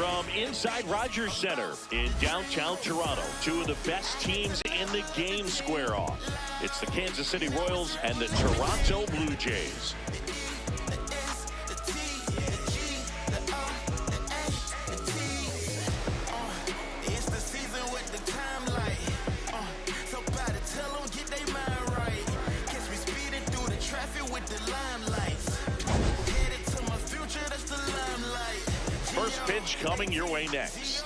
From inside Rogers Center in downtown Toronto, two of the best teams in the game square off. It's the Kansas City Royals and the Toronto Blue Jays. First pitch coming your way next.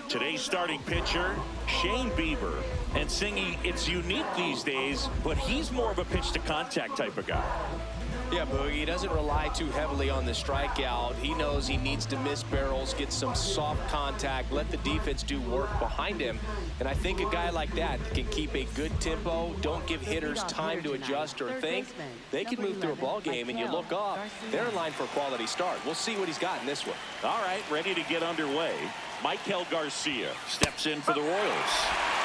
Today's starting pitcher, Shane Bieber. And Singy, it's unique these days, but he's more of a pitch to contact type of guy. Yeah, Boogie, he doesn't rely too heavily on the strikeout. He knows he needs to miss barrels, get some soft contact, let the defense do work behind him. And I think a guy like that can keep a good tempo, don't give hitters time to adjust or think. They can move through a ball game, and you look up, they're in line for a quality start. We'll see what he's got in this one. All right, ready to get underway. Michael Garcia steps in for the Royals.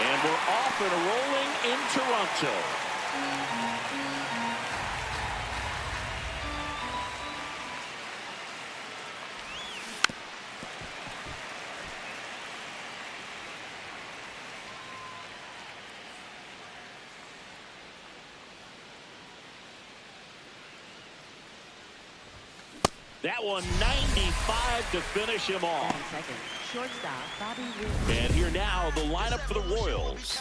And we're off and rolling in Toronto. That one 95 to finish him off. And here now, the lineup for the Royals.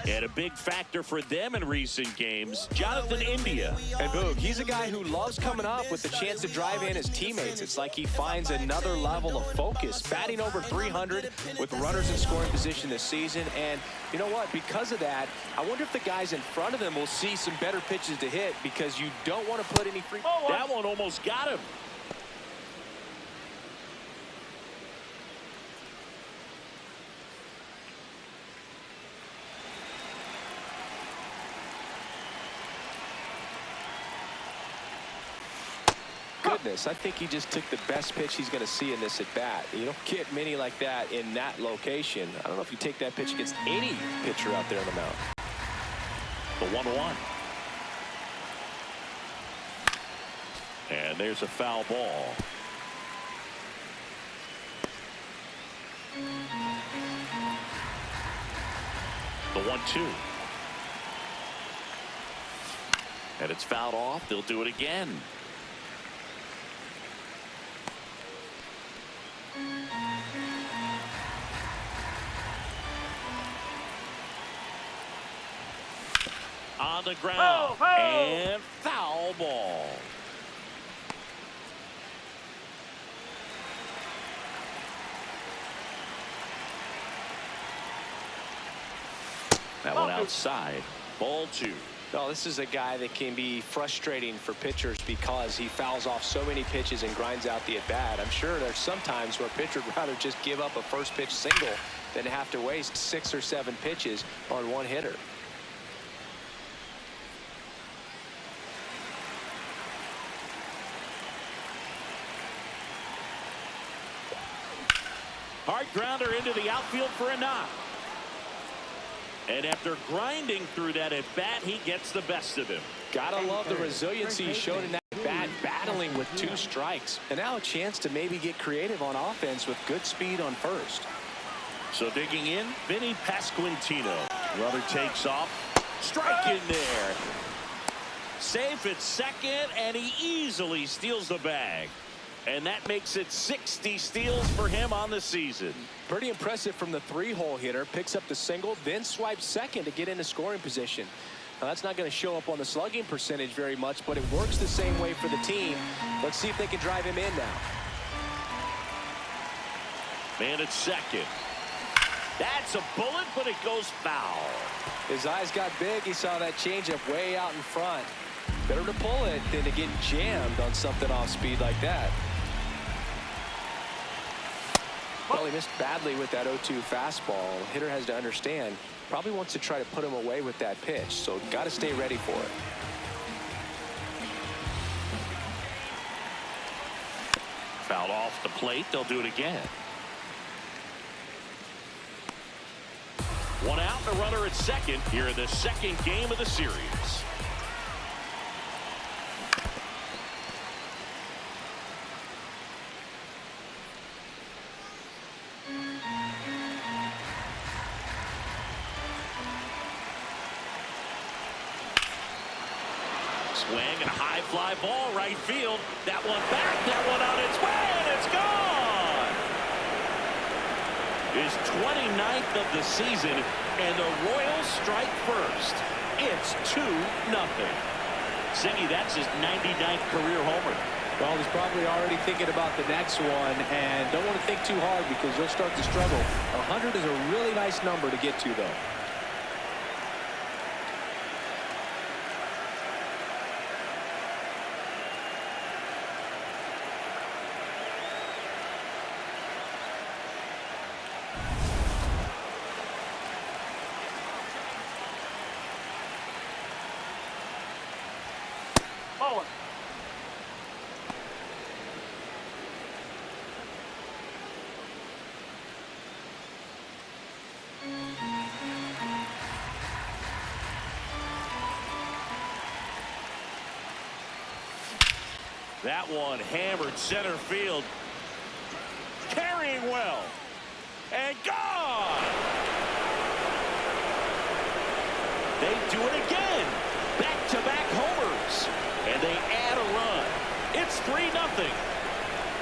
And a big factor for them in recent games, Jonathan India. And Boog, he's a guy who loves coming up with the chance to drive in his teammates. It's like he finds another level of focus. Batting over 300 with runners in scoring position this season. And you know what? Because of that, I wonder if the guys in front of them will see some better pitches to hit, because you don't want to put any free. That one almost got him. Goodness, I think he just took the best pitch he's going to see in this at bat. You don't get many like that in that location. I don't know if you take that pitch against any pitcher out there on the mound. The 1-1. And there's a foul ball. The 1-2. And it's fouled off. They'll do it again. On the ground. And foul ball. That one outside. Ball 2. No, this is a guy that can be frustrating for pitchers because he fouls off so many pitches and grinds out the at-bat. I'm sure there's some times where a pitcher would rather just give up a first pitch single than have to waste 6 or 7 pitches on one hitter. Hard grounder into the outfield for a knock. And after grinding through that at bat, he gets the best of him. Gotta love the resiliency he showed in that bat, battling with 2 strikes. And now a chance to maybe get creative on offense with good speed on first. So digging in, Vinny Pasquantino. Runner takes off. Strike in there. Safe at second, and he easily steals the bag. And that makes it 60 steals for him on the season. Pretty impressive from the 3-hole hitter. Picks up the single, then swipes second to get into scoring position. Now, that's not going to show up on the slugging percentage very much, but it works the same way for the team. Let's see if they can drive him in now. Man at second. That's a bullet, but it goes foul. His eyes got big. He saw that changeup way out in front. Better to pull it than to get jammed on something off speed like that. Well, he missed badly with that 0-2 fastball. The hitter has to understand, probably wants to try to put him away with that pitch, so got to stay ready for it. Fouled off the plate. They'll do it again. 1 out, and a runner at second here in the second game of the series. swing and a high fly ball right field. That one back, that one on its way, and it's gone. His 29th of the season, and the Royals strike first. It's 2-0. Siggy, that's his 99th career homer. Well, he's probably already thinking about the next one, and don't want to think too hard because you'll start to struggle. 100 is a really nice number to get to, though. That one hammered center field. Carrying well. And gone. They do it again. Back-to-back homers. And they add a run. It's 3-0.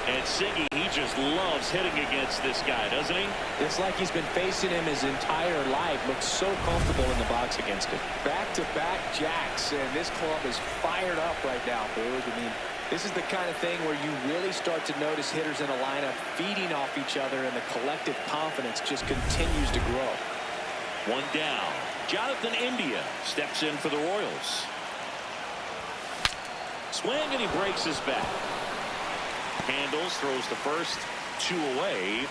And Siggy, he just loves hitting against this guy, doesn't he? It's like he's been facing him his entire life. Looks so comfortable in the box against him. Back-to-back jacks, and this club is fired up right now, Boog. I mean, this is the kind of thing where you really start to notice hitters in a lineup feeding off each other, and the collective confidence just continues to grow. One down. Jonathan India steps in for the Royals. Swing, and he breaks his back. Handles, throws the first, 2 away.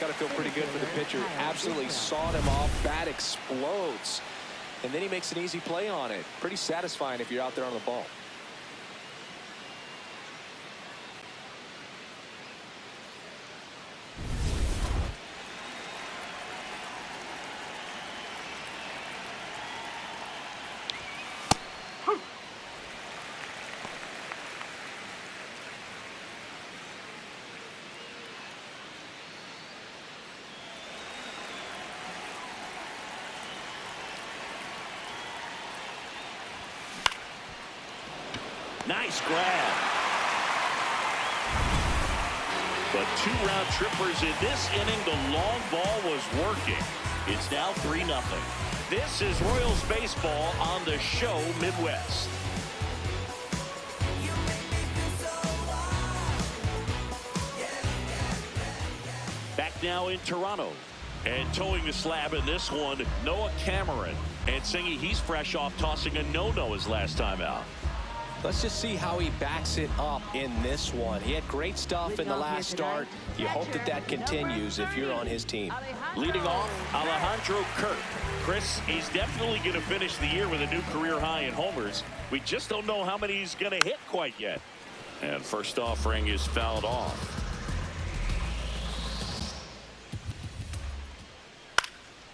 Got to feel pretty good for the pitcher. Absolutely sawed him off. Bat explodes. And then he makes an easy play on it. Pretty satisfying if you're out there on the ball. Nice grab. But 2 round trippers in this inning. The long ball was working. It's now 3-0. This is Royals baseball on the show Midwest. Back now in Toronto. And towing the slab in this one, Noah Cameron. And Singy, he's fresh off tossing a no-no his last time out. Let's just see how he backs it up in this one. He had great stuff in the last start. You hope that that continues if you're on his team. Leading off, Alejandro Kirk. Chris, he's definitely going to finish the year with a new career high in homers. We just don't know how many he's going to hit quite yet. And first offering is fouled off.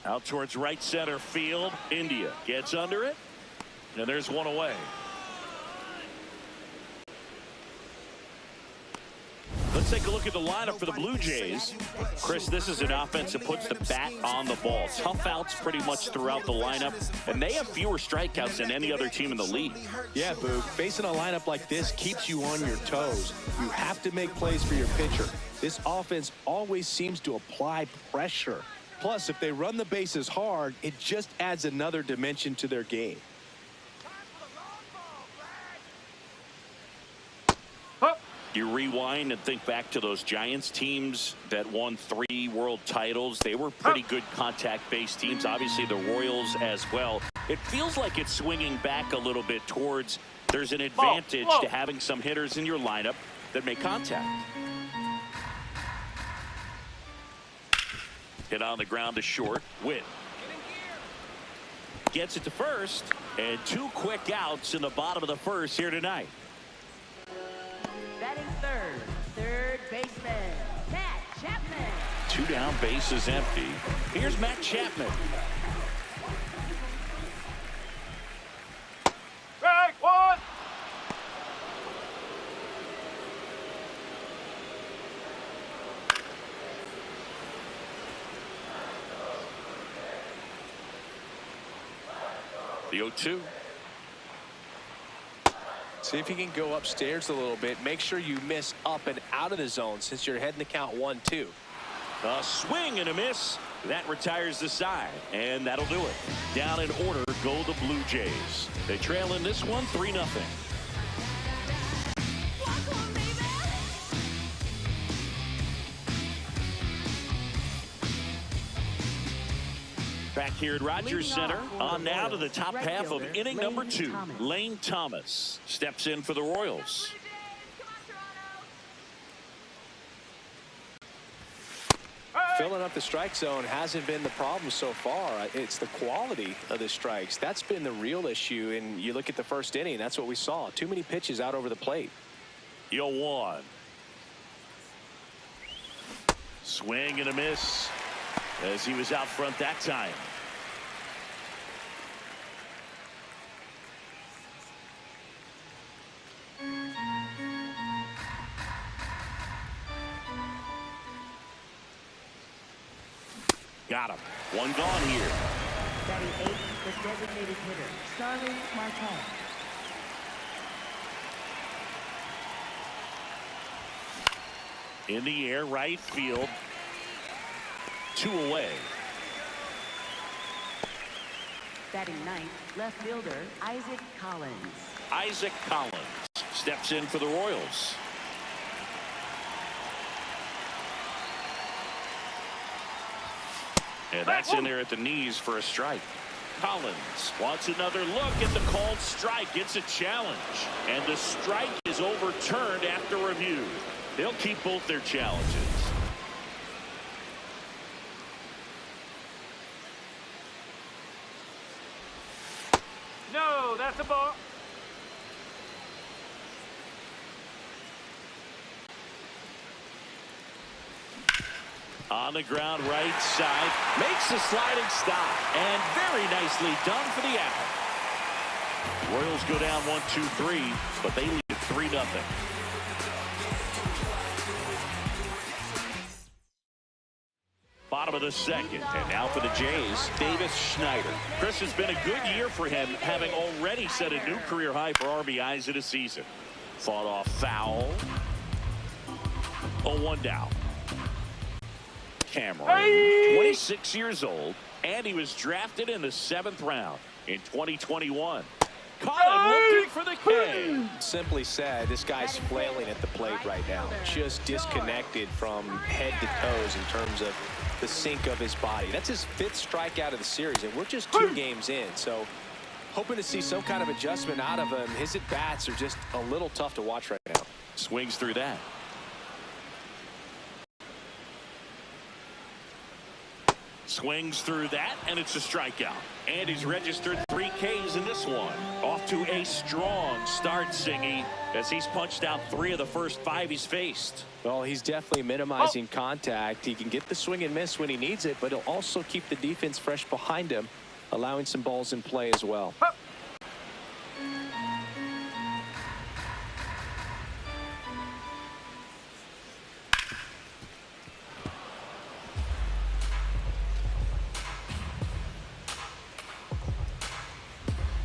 Out towards right center field. India gets under it. And there's one away. Let's take a look at the lineup for the Blue Jays. Chris, this is an offense that puts the bat on the ball. Tough outs pretty much throughout the lineup, and they have fewer strikeouts than any other team in the league. Yeah, Boog. Facing a lineup like this keeps you on your toes. You have to make plays for your pitcher. This offense always seems to apply pressure. Plus, if they run the bases hard, it just adds another dimension to their game. You rewind and think back to those Giants teams that won 3 world titles. They were pretty good contact-based teams. Obviously, the Royals as well. It feels like it's swinging back a little bit towards there's an advantage to having some hitters in your lineup that make contact. Hit on the ground to short. Witt gets it to first, and 2 quick outs in the bottom of the first here tonight. Batting third baseman, Matt Chapman. 2 down, bases empty. Here's Matt Chapman. Strike 1. The 0-2. See if you can go upstairs a little bit. Make sure you miss up and out of the zone since you're heading the count 1-2. A swing and a miss. That retires the side, and that'll do it. Down in order go the Blue Jays. They trail in this one 3-0. Back here at Rogers Center, on now to the top half of inning number 2. Lane Thomas steps in for the Royals. Filling up the strike zone hasn't been the problem so far. It's the quality of the strikes. That's been the real issue. And you look at the first inning, that's what we saw. Too many pitches out over the plate. 0-1. Swing and a miss as he was out front that time. Got him. One gone here. Batting 8, the designated hitter, Starling Marte. In the air, right field. 2 away. Batting 9th, left fielder, Isaac Collins. Isaac Collins steps in for the Royals. And that's in there at the knees for a strike. Collins wants another look at the called strike. It's a challenge. And the strike is overturned after review. They'll keep both their challenges. No, that's a ball. On the ground, right side, makes a sliding stop, and very nicely done for the out. Royals go down 1-2-3, but they lead 3-0. Bottom of the second, and now for the Jays, Davis Schneider. Chris, has been a good year for him, having already set a new career high for RBIs in a season. Fought off foul. 0-1 down. Cameron, 26 years old, and he was drafted in the 7th round in 2021. Caught him looking for the K. Simply said, this guy's flailing at the plate right now. Just disconnected from head to toes in terms of the sink of his body. That's his 5th strikeout of the series, and we're just 2 games in. So hoping to see some kind of adjustment out of him. His at-bats are just a little tough to watch right now. Swings through that. Swings through that, and it's a strikeout. And he's registered 3 Ks in this one. Off to a strong start, Singy, as he's punched out 3 of the first 5 he's faced. Well, he's definitely minimizing contact. He can get the swing and miss when he needs it, but he'll also keep the defense fresh behind him, allowing some balls in play as well.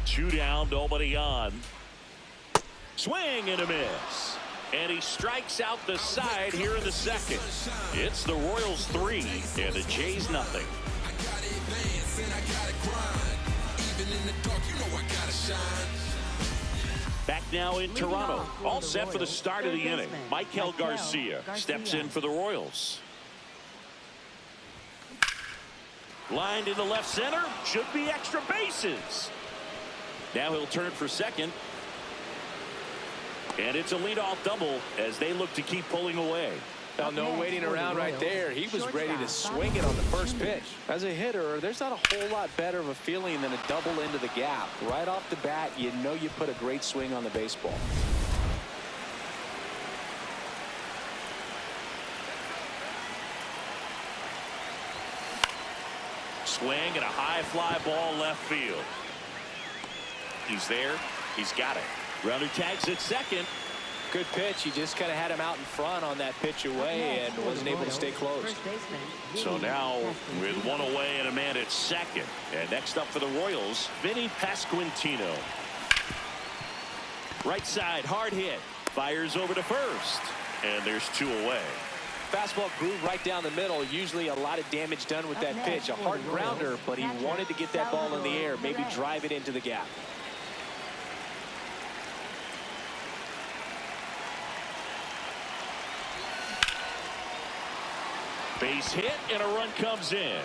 2 down, nobody on. Swing and a miss. And he strikes out the side here in the second. It's the Royals 3 and the Jays nothing. Back now in Toronto, all set for the start of the inning. Michael Garcia steps in for the Royals. Lined into left center, should be extra bases. Now he'll turn for second. And it's a leadoff double as they look to keep pulling away. Now, no waiting around right there. He was ready to swing it on the first pitch. As a hitter, there's not a whole lot better of a feeling than a double into the gap. Right off the bat, you know you put a great swing on the baseball. Swing and a high fly ball left field. He's there. He's got it. Runner tags at second. Good pitch. He just kind of had him out in front on that pitch away and wasn't able to stay close. So now with 1 away and a man at second. And next up for the Royals, Vinny Pasquantino. Right side, hard hit. Fires over to first. And there's 2 away. Fastball groove right down the middle. Usually a lot of damage done with that pitch. A hard grounder, but he wanted to get that ball in the air, maybe drive it into the gap. Base hit, and a run comes in.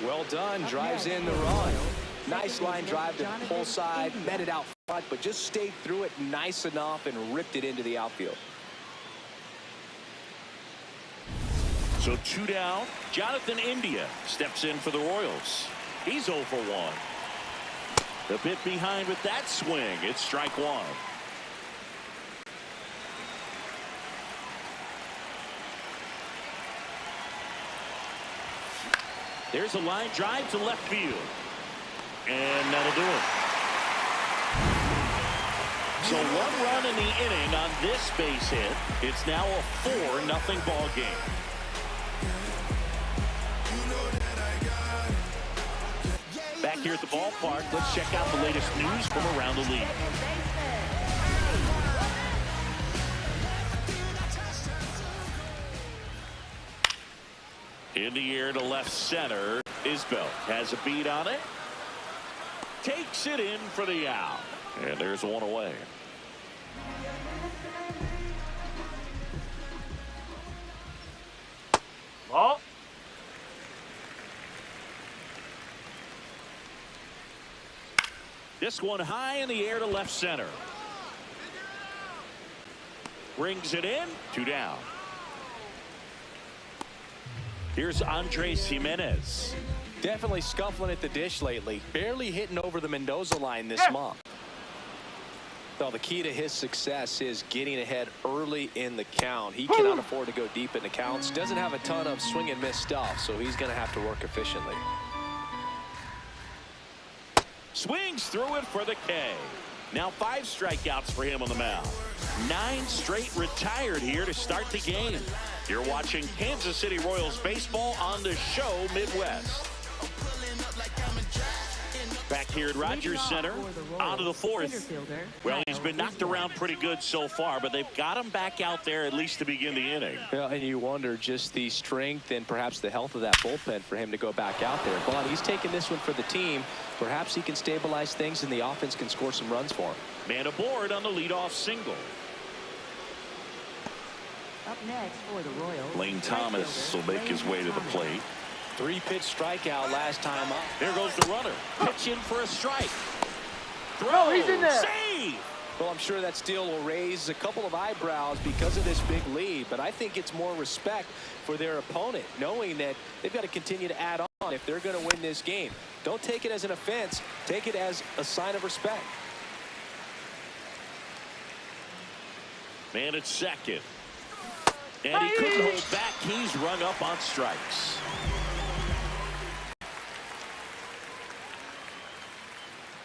Well done. Drives in the run. Nice line drive to the pull side. Met it out front, but just stayed through it nice enough and ripped it into the outfield. So 2 down. Jonathan India steps in for the Royals. He's 0 for 1. The bit behind with that swing. It's strike 1. There's a line drive to left field. And that'll do it. So 1 run in the inning on this base hit. It's now a 4-0 ball game. Back here at the ballpark, let's check out the latest news from around the league. In the air to left center. Isbell has a beat on it. Takes it in for the out. And there's 1 away. Ball. This one high in the air to left center. Brings it in. 2 down. Here's Andres Jimenez. Definitely scuffling at the dish lately. Barely hitting over the Mendoza line this month. So the key to his success is getting ahead early in the count. He cannot afford to go deep in the counts. Doesn't have a ton of swing and miss stuff, so he's going to have to work efficiently. Swings through it for the K. Now 5 strikeouts for him on the mound. 9 straight retired here to start the game. You're watching Kansas City Royals baseball on the show Midwest. Back here at Rogers Center, on to the 4th. Well, he's been knocked around pretty good so far, but they've got him back out there at least to begin the inning. Yeah, and you wonder just the strength and perhaps the health of that bullpen for him to go back out there. But he's taking this one for the team. Perhaps he can stabilize things and the offense can score some runs for him. Man aboard on the leadoff single. Up next for the Royals, Lane Thomas will make his way to the plate. 3-pitch strikeout last time up. There goes the runner. Pitch in for a strike. Throw. Oh, he's in there. Save. Well, I'm sure that steal will raise a couple of eyebrows because of this big lead, but I think it's more respect for their opponent, knowing that they've got to continue to add on if they're going to win this game. Don't take it as an offense. Take it as a sign of respect. Man at second. And he couldn't hold back. He's rung up on strikes.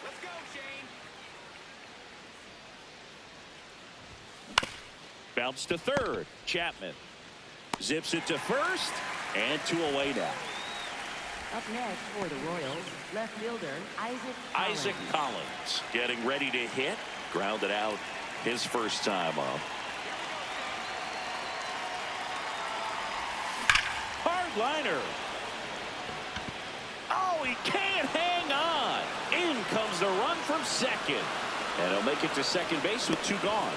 Let's go, Shane. Bounce to third. Chapman zips it to first, and 2 away now. Up next for the Royals, left fielder Isaac Collins getting ready to hit. Grounded out his first time up. Hard liner. Oh, he can't hang on. In comes the run from second. And he'll make it to second base with 2 gone.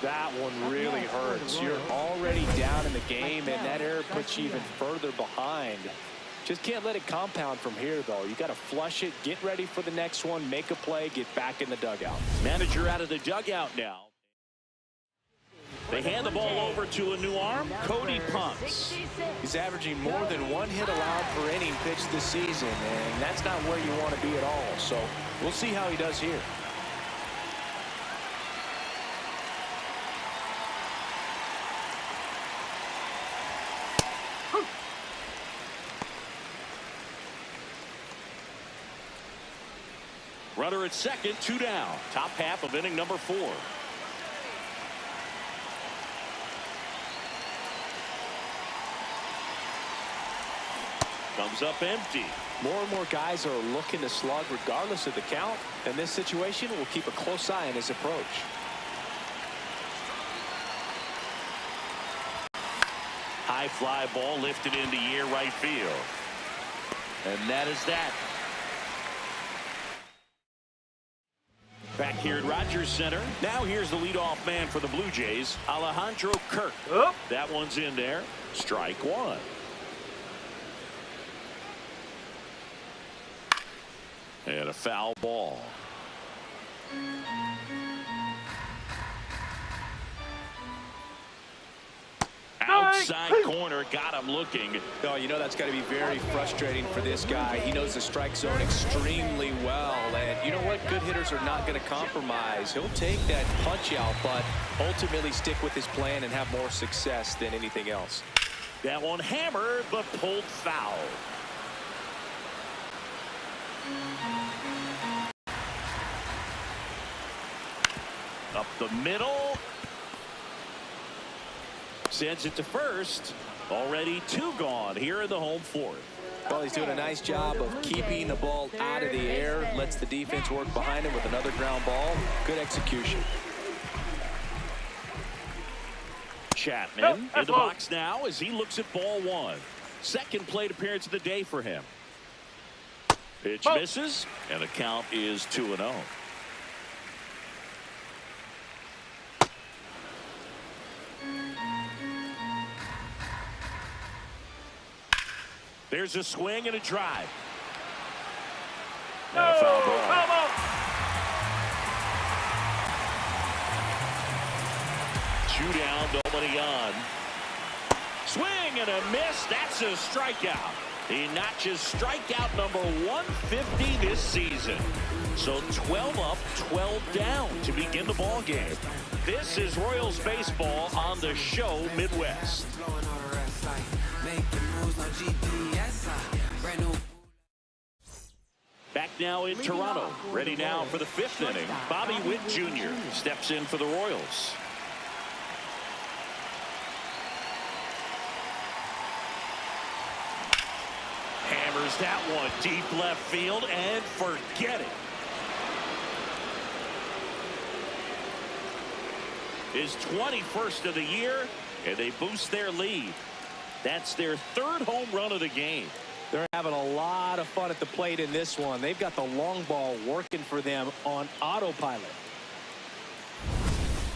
That one really hurts. You're already down in the game, and that error puts you even further behind. Just can't let it compound from here, though. You got to flush it, get ready for the next one, make a play, get back in the dugout. Manager out of the dugout now. They hand the ball over to a new arm, Cody Punts. He's averaging more than 1 hit allowed per inning pitched this season, and that's not where you want to be at all. So we'll see how he does here. Runner at second, 2 down. Top half of inning number 4. Comes up empty. More and more guys are looking to slug regardless of the count. In this situation, we'll keep a close eye on his approach. High fly ball lifted into air right field. And that is that. Back here at Rogers Center. Now here's the leadoff man for the Blue Jays, Alejandro Kirk. Oh. That one's in there. Strike one. And a foul ball. Outside corner, got him looking. Oh, you know that's got to be very frustrating for this guy. He knows the strike zone extremely well, and you know what? Good hitters are not going to compromise. He'll take that punch out, but ultimately stick with his plan and have more success than anything else. That one hammered, but pulled foul. Up the middle. Sends it to first. Already two gone here in the home fourth. Well, he's doing a nice job of keeping the ball out of the air. Lets the defense work behind him with another ground ball. Good execution. Chapman in the box now as he looks at ball one. Second plate appearance of the day for him. Pitch misses, and the count is 2-0. There's a swing and a drive. And a foul ball. Two down, nobody on. Swing and a miss. That's a strikeout. He notches strikeout number 150 this season. So 12 up, 12 down to begin the ball game. This is Royals baseball on the show Midwest. Back now in Toronto. Ready now for the fifth inning. Bobby Witt Jr. steps in for the Royals. Hammers that one deep left field and forget it. His 21st of the year, and they boost their lead. That's their third home run of the game. They're having a lot of fun at the plate in this one. They've got the long ball working for them on autopilot.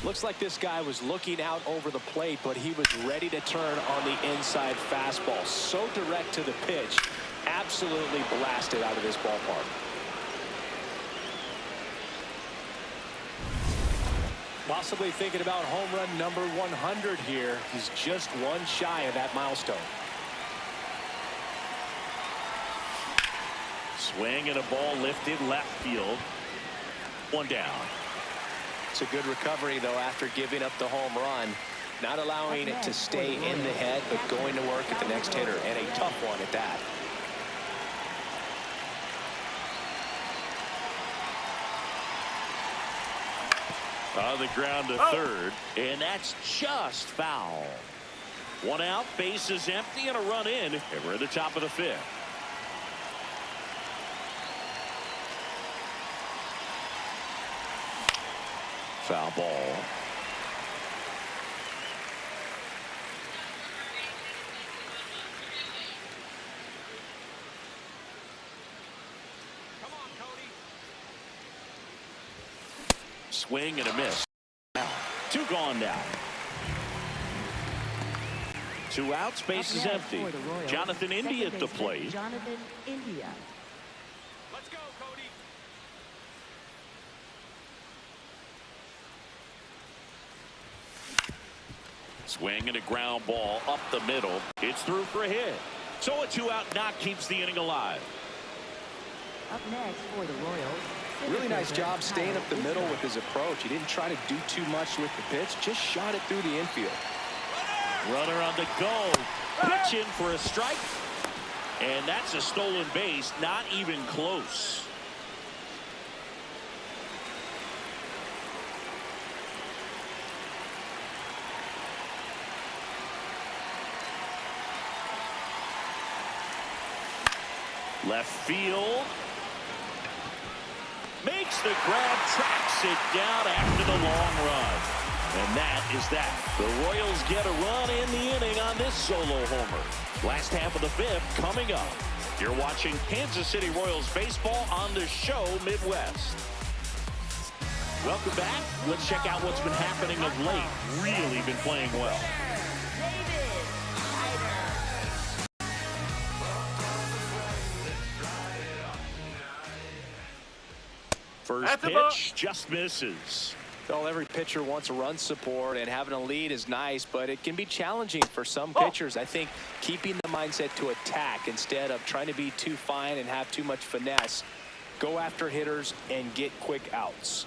Looks like this guy was looking out over the plate, but he was ready to turn on the inside fastball. So direct to the pitch. Absolutely blasted out of this ballpark. Possibly thinking about home run number 100 here. He's just one shy of that milestone. Swing and a ball lifted left field. One down. It's a good recovery, though, after giving up the home run. Not allowing it to stay in the head, but going to work at the next hitter, and a tough one at that. On the ground to third, and that's just foul. One out, bases empty, and a run in, and we're at the top of the fifth. Foul ball. Swing and a miss. Two gone now. Two outs, base is empty. Jonathan India at the plate. Jonathan India. Let's go, Cody. Swing and a ground ball up the middle. It's through for a hit. So a two-out knock keeps the inning alive. Up next for the Royals. Really nice job staying up the middle with his approach. He didn't try to do too much with the pitch, just shot it through the infield. Runner on the go. Pitch in for a strike. And that's a stolen base, not even close. Left field. Makes the grab, tracks it down after the long run. And that is that. The Royals get a run in the inning on this solo homer. Last half of the fifth coming up. You're watching Kansas City Royals baseball on the show Midwest. Welcome back. Let's check out what's been happening of late. Really been playing well. First pitch just misses. Well, every pitcher wants a run support, and having a lead is nice, but it can be challenging for some pitchers. I think keeping the mindset to attack instead of trying to be too fine and have too much finesse. Go after hitters and get quick outs.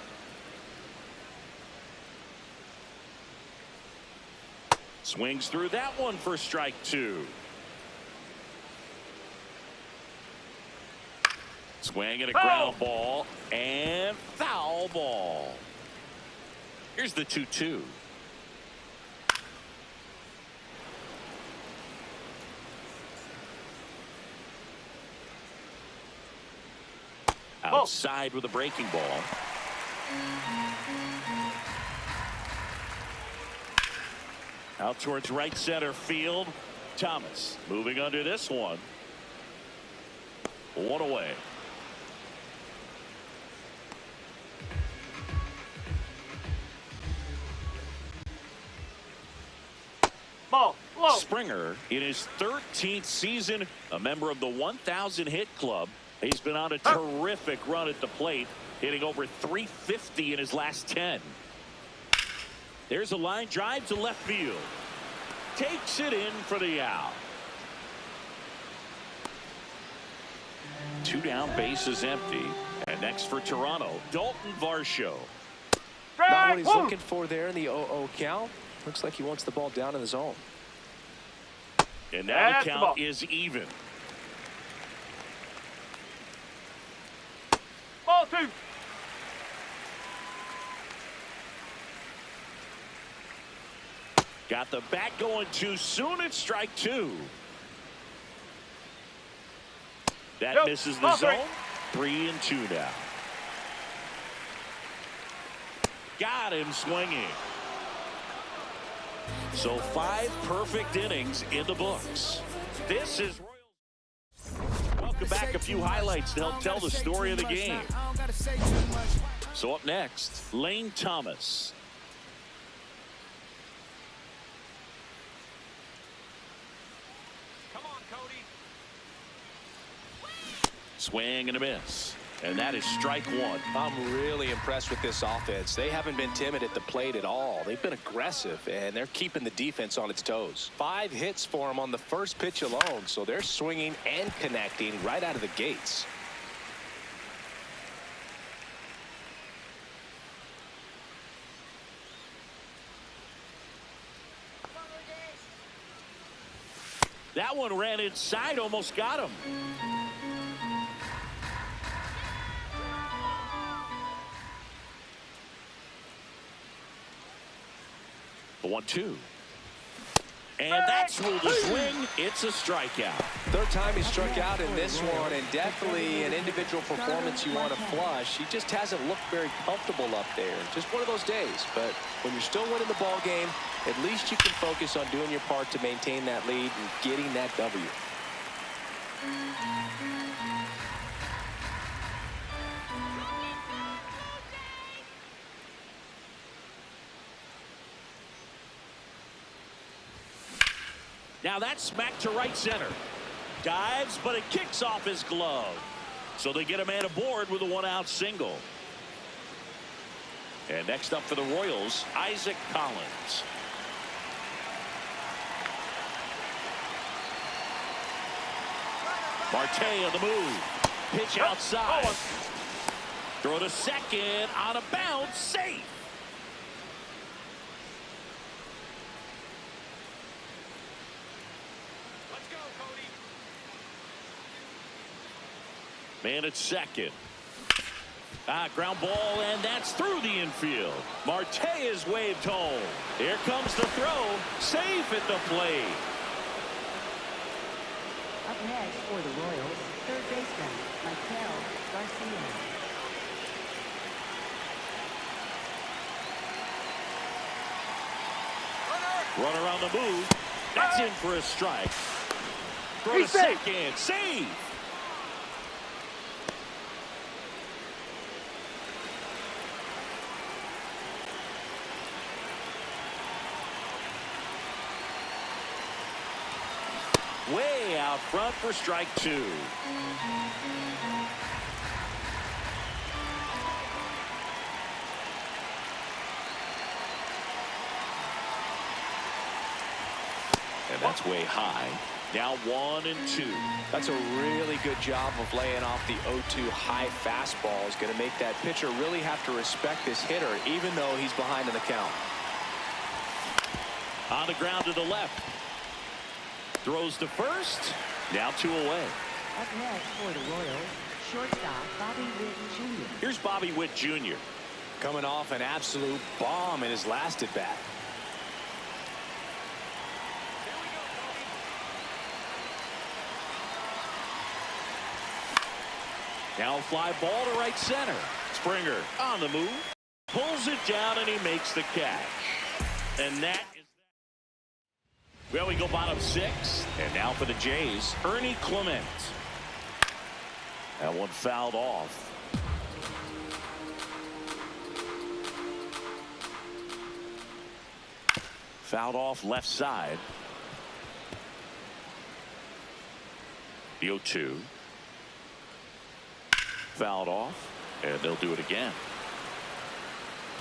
Swings through that one for strike two. Swing at a ground ball and foul ball. Here's the 2-2. Outside with a breaking ball. Out towards right center field. Thomas moving under this one. One away. Springer in his 13th season, a member of the 1,000 hit club. He's been on a terrific run at the plate, hitting over .350 in his last 10. There's a line drive to left field. Takes it in for the out. 2 down, bases empty. And next for Toronto, Dalton Varsho. Not what he's looking for there in the 0-0 count. Looks like he wants the ball down in the zone. And now the count is even. Ball 2. Got the bat going too soon. It's strike 2. That misses the zone. 3-2 now. Got him swinging. So 5 perfect innings in the books. This is Royals. Welcome back. A few highlights to help tell the story of the game. So up next, Lane Thomas. Come on, Cody. Swing and a miss. And that is strike 1. I'm really impressed with this offense. They haven't been timid at the plate at all. They've been aggressive, and they're keeping the defense on its toes. 5 hits for them on the first pitch alone, so they're swinging and connecting right out of the gates. That one ran inside, almost got him. The 1-2. And that's ruled a swing. It's a strikeout. Third time he struck out in this one, and definitely an individual performance you want to flush. He just hasn't looked very comfortable up there. Just one of those days. But when you're still winning the ball game, at least you can focus on doing your part to maintain that lead and getting that W. Now that's smacked to right center. Dives, but it kicks off his glove. So they get a man aboard with a 1-out single. And next up for the Royals, Isaac Collins. Marte on the move. Pitch outside. Throw to second on a bounce. Safe. Man at second. Ground ball, and that's through the infield. Marte is waved home. Here comes the throw. Safe at the plate. Up next for the Royals, third baseman Runner on the move. That's in for a strike. Throw to second. Save. Way out front for strike two. And that's way high. Now 1-2. That's a really good job of laying off the 0-2 high fastball. Is going to make that pitcher really have to respect this hitter, even though he's behind in the count. On the ground to the left. Throws to first. Now 2 away. Up next for the Royals, shortstop Bobby Witt Jr. Here's Bobby Witt Jr. Coming off an absolute bomb in his last at bat. Now fly ball to right center. Springer on the move. Pulls it down and he makes the catch. And that is that. Well, we go bottom 6. And now for the Jays, Ernie Clement. That one fouled off. Fouled off left side. The 0-2. Fouled off, and they'll do it again.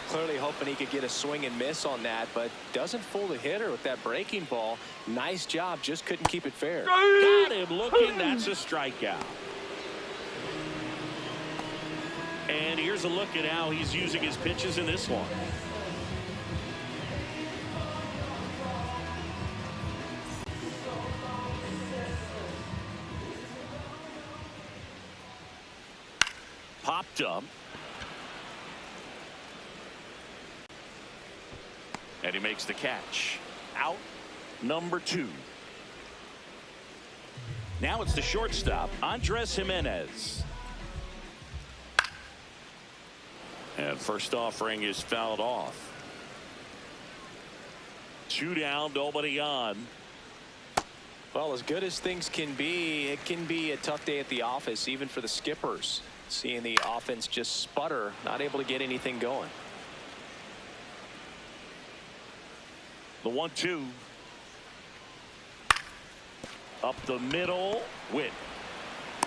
Clearly hoping he could get a swing and miss on that, but doesn't fool the hitter with that breaking ball. Nice job, just couldn't keep it fair. Got him looking. That's a strikeout. And here's a look at how he's using his pitches in this one. Popped up. And he makes the catch. Out number 2. Now it's the shortstop, Andres Jimenez. And first offering is fouled off. 2 down, nobody on. Well, as good as things can be, it can be a tough day at the office, even for the skippers. Seeing the offense just sputter, not able to get anything going. The 1-2. Up the middle. Witt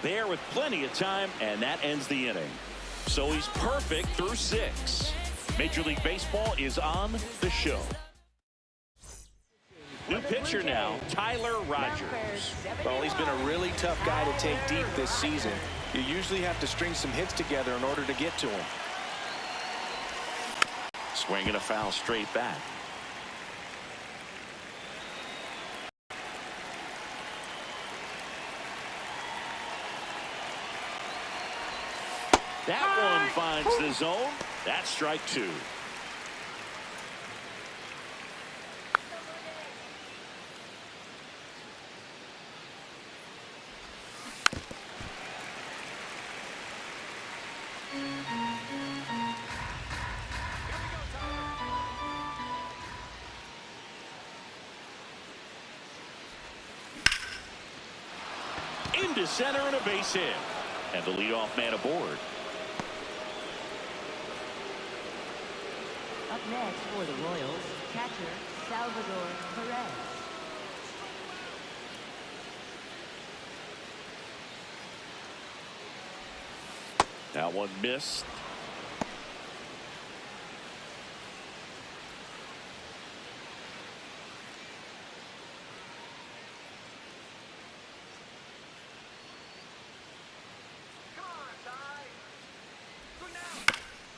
there with plenty of time, and that ends the inning. So he's perfect through 6. Major League Baseball is on the show. New pitcher now, Tyler Rogers. Well, he's been a really tough guy to take deep this season. You usually have to string some hits together in order to get to him. Swinging a foul straight back. That one finds the zone. That's strike 2. Into center and a base hit. And the leadoff man aboard. Up next for the Royals, catcher Salvador Perez. That one missed.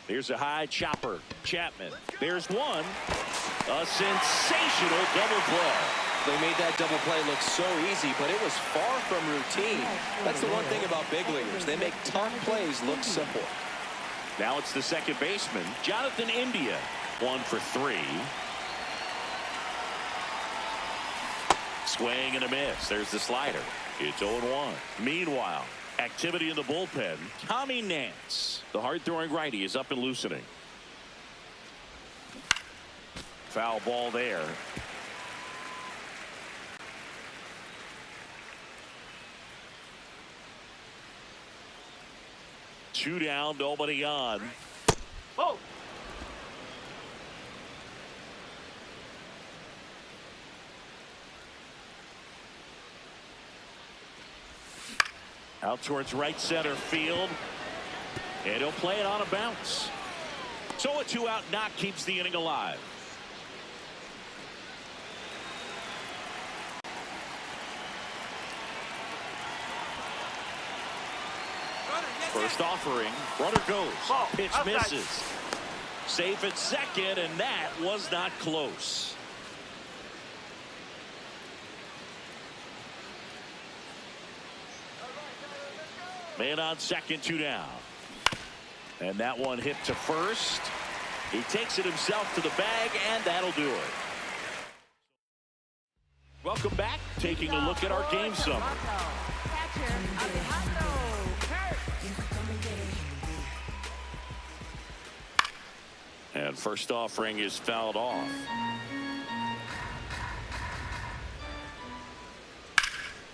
Here's a high chopper. Chapman. There's one. A sensational double play. They made that double play look so easy, but it was far from routine. That's the one thing about big leaguers. They make tough plays look simple. Now it's the second baseman, Jonathan India. 1 for 3. Swing and a miss. There's the slider. It's 0-1. Meanwhile, activity in the bullpen. Tommy Nance, the hard-throwing righty, is up and loosening. Foul ball there. 2 down, nobody on. Oh. Out towards right center field. And he'll play it on a bounce. So a 2-out knock keeps the inning alive. First offering. Runner goes. Pitch misses. Safe at second, and that was not close. Man on second, 2 down. And that one hit to first. He takes it himself to the bag, and that'll do it. Welcome back. Taking a look at our game summary. And first offering is fouled off.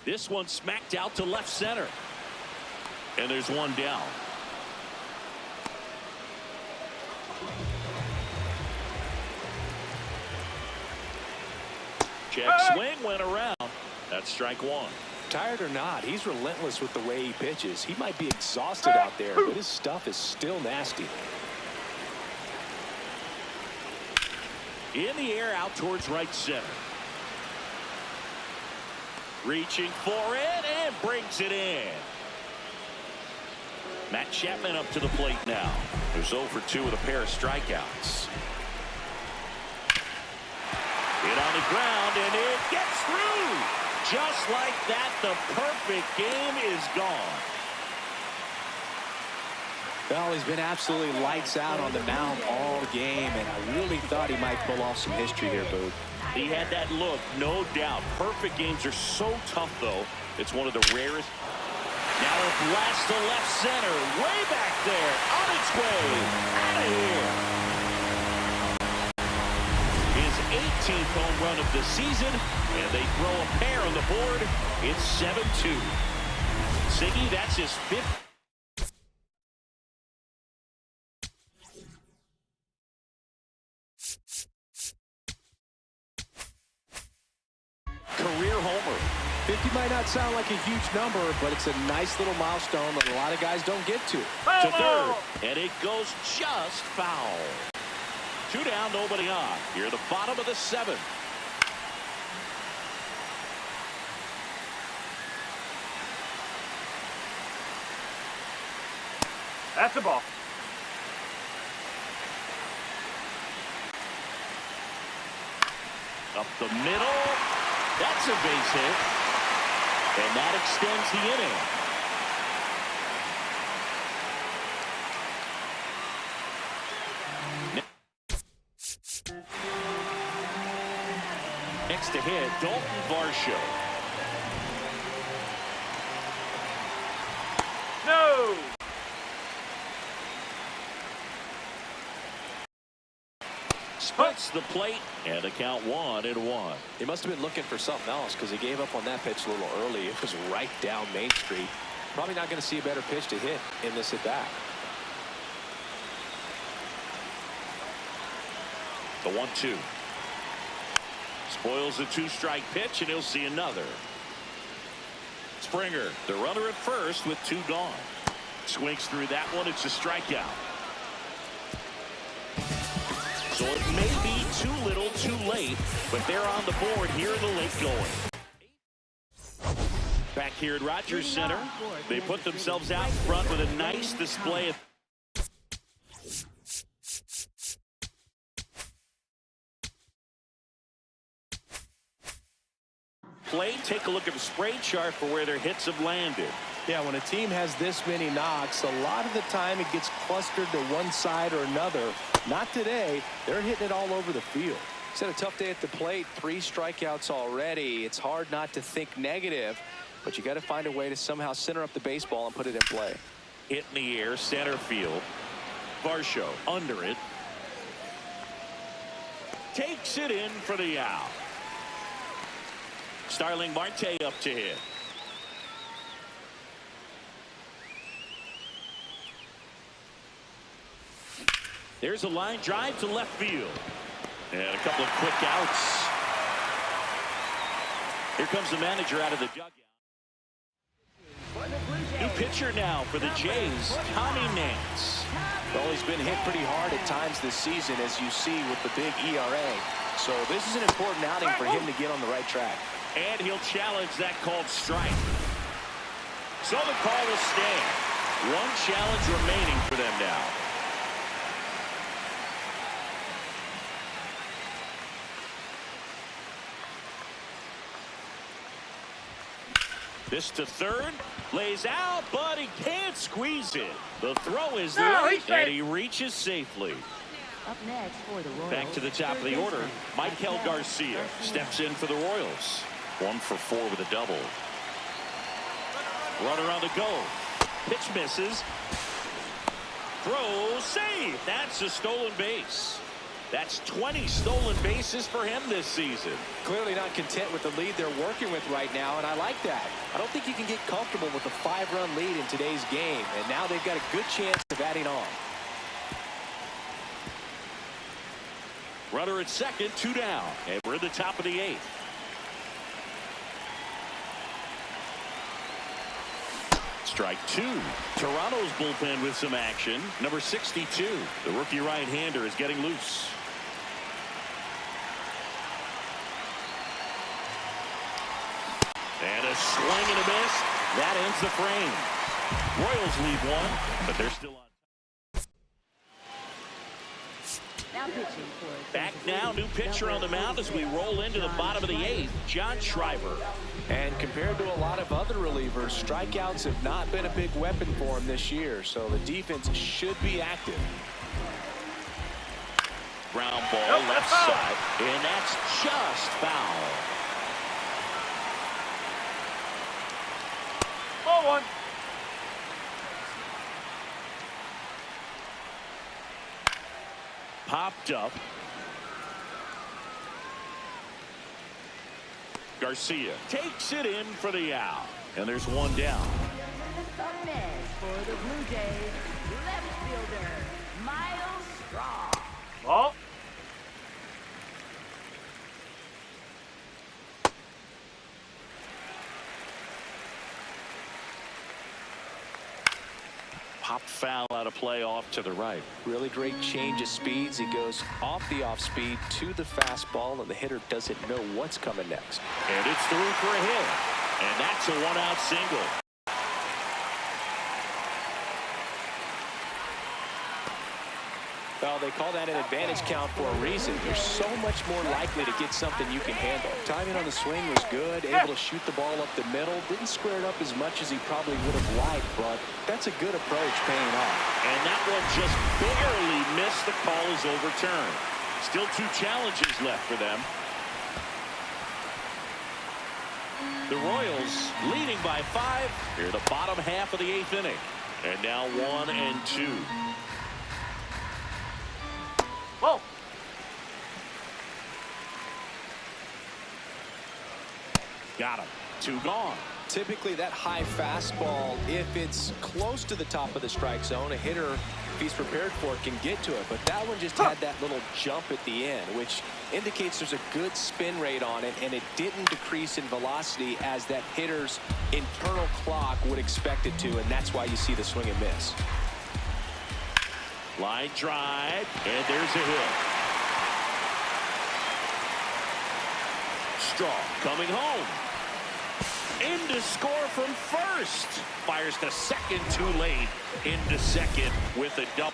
This one smacked out to left center. And there's one down. Check swing went around. That's strike one. Tired or not, he's relentless with the way he pitches. He might be exhausted out there, but his stuff is still nasty. In the air out towards right center. Reaching for it and brings it in. Matt Chapman up to the plate now. There's 0 for 2 with a pair of strikeouts. Hit on the ground and it gets through. Just like that, the perfect game is gone. Well, he's been absolutely lights out on the mound all game, and I really thought he might pull off some history here, Booth. He had that look, no doubt. Perfect games are so tough, though. It's one of the rarest. Now a blast to left center, way back there, on its way, out of here. His 18th home run of the season, and they throw a pair on the board. It's 7-2. Siggy, that's his 5th. Career homer. 50 might not sound like a huge number, but it's a nice little milestone that a lot of guys don't get to. To third, and it goes just foul. 2 down, nobody on. Here at the bottom of the 7th. That's the ball. Up the middle. That's a base hit. And that extends the inning. Next to hit, Dalton Varsho. No. Splits the plate, and the count 1-1. He must have been looking for something else because he gave up on that pitch a little early. It was right down Main Street. Probably not going to see a better pitch to hit in this at bat. The 1-2. Spoils the 2-strike pitch, and he'll see another. Springer, the runner at first with 2 gone. Swings through that one. It's a strikeout. So it may be too little, too late, but they're on the board here in the late going. Back here at Rogers Center, they put themselves out front with a nice display of play. Take a look at the spray chart for where their hits have landed. Yeah, when a team has this many knocks, a lot of the time it gets clustered to one side or another. Not today. They're hitting it all over the field. He's had a tough day at the plate. 3 strikeouts already. It's hard not to think negative, but you got to find a way to somehow center up the baseball and put it in play. Hit in the air, center field. Varsho under it. Takes it in for the out. Starling Marte up to hit. There's a line drive to left field. And a couple of quick outs. Here comes the manager out of the dugout. New pitcher now for the Jays, Tommy Nance. Well, he's been hit pretty hard at times this season, as you see with the big ERA. So this is an important outing for him to get on the right track. And he'll challenge that called strike. So the call will stand. One challenge remaining for them now. This to third, lays out, but he can't squeeze it. The throw is late, and he reaches safely. Up next for the Royals. Back to the top of the order, Michael Garcia steps in for the Royals. 1 for 4 with a double. Runner on the go. Pitch misses. Throw, save. That's a stolen base. That's 20 stolen bases for him this season. Clearly not content with the lead they're working with right now, and I like that. I don't think you can get comfortable with a 5-run lead in today's game, and now they've got a good chance of adding on. Runner at second, 2 down, and we're at the top of the 8th. Strike 2. Toronto's bullpen with some action. Number 62. The rookie right-hander is getting loose. And a swing and a miss. That ends the frame. Royals lead 1, but they're still on. Now pitching for Back now, new pitcher on the mound as we roll into the bottom of the 8th, John Schreiber. And compared to a lot of other relievers, strikeouts have not been a big weapon for him this year, so the defense should be active. Ground ball left side, and that's just foul. Ball 1. Popped up. Garcia takes it in for the out. And there's 1 down. Up next for the Blue Jays, left fielder, Miles Straw. Ball. Popped foul out of play off to the right. Really great change of speeds. He goes off the off speed to the fastball, and the hitter doesn't know what's coming next. And it's through for a hit. And that's a 1-out single. Well, they call that an advantage count for a reason. You're so much more likely to get something you can handle. Timing on the swing was good, able to shoot the ball up the middle. Didn't square it up as much as he probably would have liked, but that's a good approach paying off. And that one just barely missed. The call is overturned. Still 2 challenges left for them. The Royals leading by 5 here, the bottom half of the 8th inning. And now 1 and 2. Whoa. Got him. 2 gone. Typically that high fastball, if it's close to the top of the strike zone, a hitter, if he's prepared for it, can get to it. But that one just had that little jump at the end, which indicates there's a good spin rate on it, and it didn't decrease in velocity as that hitter's internal clock would expect it to, and that's why you see the swing and miss. Line drive, and there's a hit. Straw coming home. Into score from first. Fires to second too late. Into second with a double.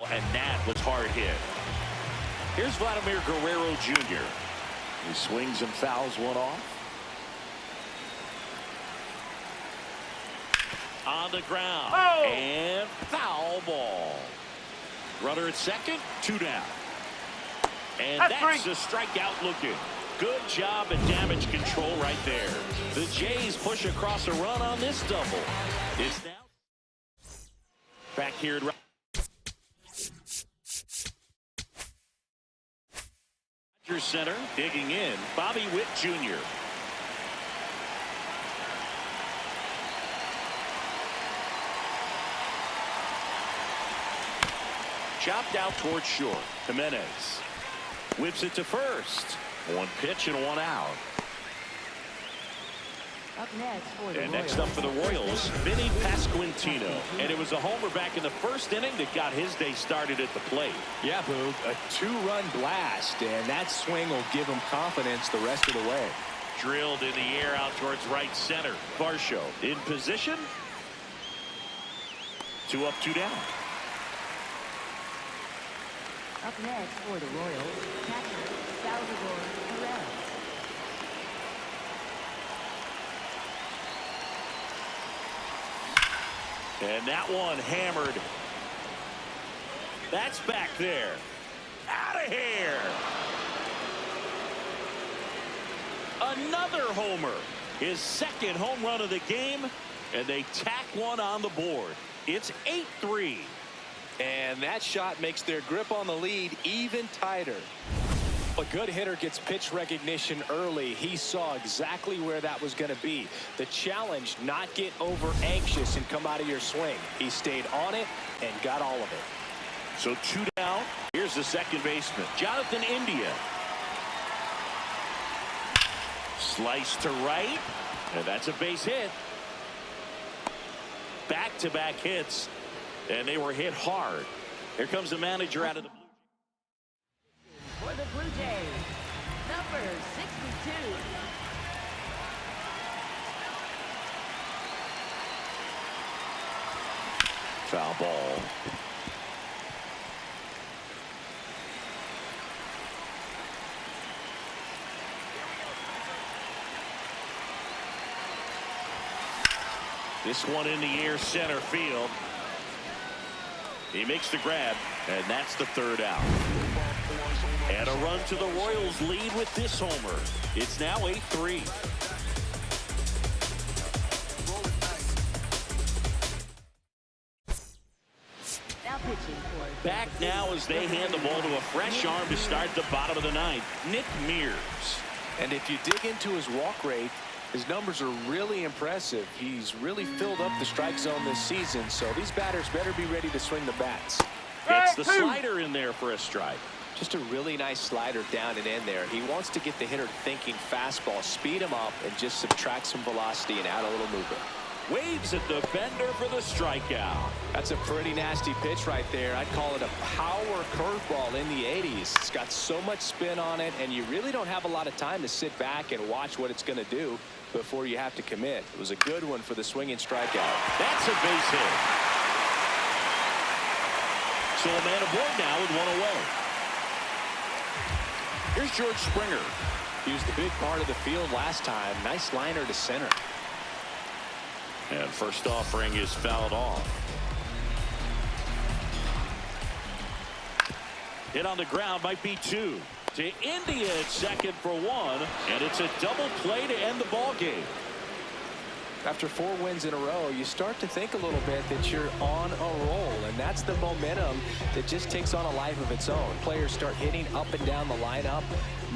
And that was hard hit. Here's Vladimir Guerrero Jr. He swings and fouls one off. On the ground. Oh! And foul ball. Runner at second, 2 down. And that's a strikeout looking. Good job at damage control right there. The Jays push across a run on this double. It's now back here at Rogers Center, digging in, Bobby Witt Jr. chopped out towards short. Jimenez whips it to first. One pitch and one out. Up next for the And Royals. next up for the Royals, Vinny Pasquantino. And it was a homer back in the first inning that got his day started at the plate. Yeah, Boog, a 2-run blast, and that swing will give him confidence the rest of the way. Drilled in the air out towards right center. Varsho in position. 2 up, 2 down. Up next for the Royals, catcher Salvador Perez. And that one hammered. That's back there. Out of here. Another homer. His second home run of the game. And they tack one on the board. It's 8-3. And that shot makes their grip on the lead even tighter. A good hitter gets pitch recognition early. He saw exactly where that was going to be. The challenge, not get over anxious and come out of your swing. He stayed on it and got all of it. So 2 down. Here's the second baseman, Jonathan India. Slice to right. And that's a base hit. Back-to-back hits. And they were hit hard. Here comes the manager out of the blue. For the Blue Jays, number 62. Foul ball. This one in the air, center field. He makes the grab, and that's the 3rd out. And a run to the Royals lead with this homer. It's now 8-3. Now pitching for Back now as they hand the ball to a fresh arm to start the bottom of the 9th, Nick Mears. And if you dig into his walk rate, his numbers are really impressive. He's really filled up the strike zone this season, so these batters better be ready to swing the bats. Gets the slider in there for a strike. Just a really nice slider down and in there. He wants to get the hitter thinking fastball, speed him up, and just subtract some velocity and add a little movement. Waves at the bender for the strikeout. That's a pretty nasty pitch right there. I'd call it a power curveball in the 80s. It's got so much spin on it, and you really don't have a lot of time to sit back and watch what it's going to do before you have to commit. It was a good one for the swinging strikeout. That's a base hit. So a man aboard now with one away. Here's George Springer. He was the big part of the field last time. Nice liner to center. And first offering is fouled off. Hit on the ground, might be 2. To India at second for 1. And it's a double play to end the ball game. After 4 wins in a row, you start to think a little bit that you're on a roll, and that's the momentum that just takes on a life of its own. Players start hitting up and down the lineup.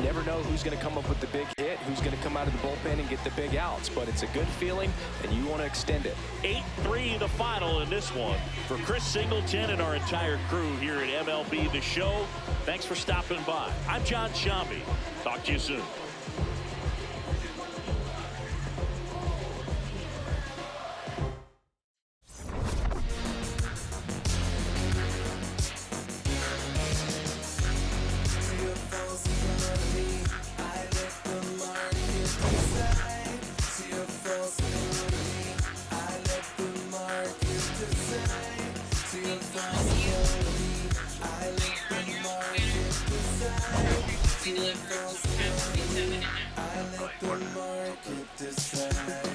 Never know who's going to come up with the big hit, who's going to come out of the bullpen and get the big outs, but it's a good feeling, and you want to extend it. 8-3 the final in this one. For Chris Singleton and our entire crew here at MLB The Show, thanks for stopping by. I'm John Shambi. Talk to you soon. I let the market decide.